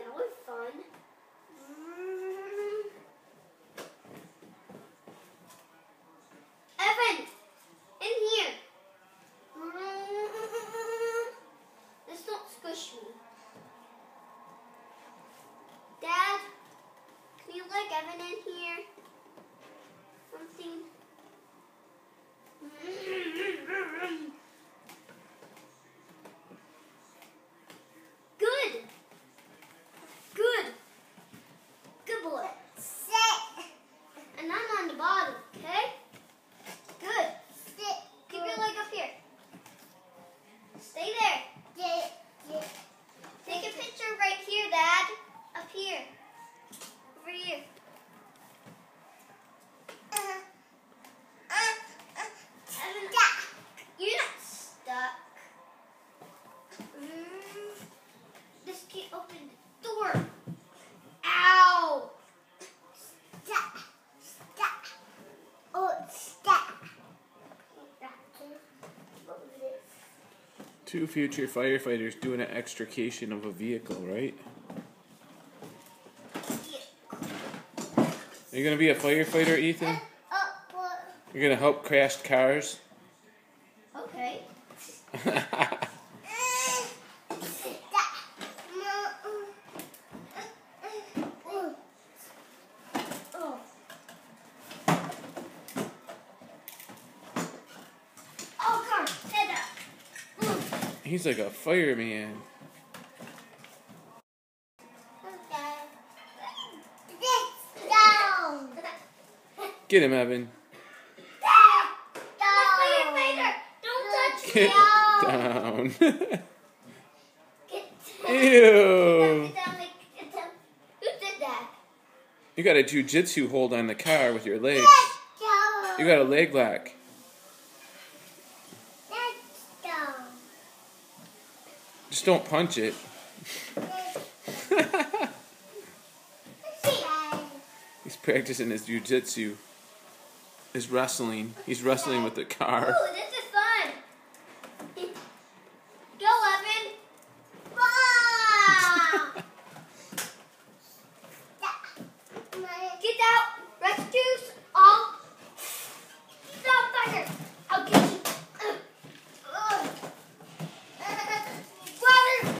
that was fun. Evan, in here. This don't squish me. Dad, can you let Evan in here? Something. Good. Good. Good boy. Sit. And I'm on the bottom, okay? Good. Sit. Keep your leg up here. Stay there. Sit. Take a picture right here, Dad. Up here. Over here. Evan, you're not stuck. Just can't open the door. Ow! Stop. Stop. Oh, stop. Two future firefighters doing an extrication of a vehicle, right? Are you going to be a firefighter, Ethan? You're going to help crashed cars? Okay. He's like a fireman. Get him, Evan. Get down. Ew. Who did that? You got a jujitsu hold on the car with your legs. You got a leg lock. Just don't punch it. He's practicing his jujitsu. His wrestling. He's wrestling with the car.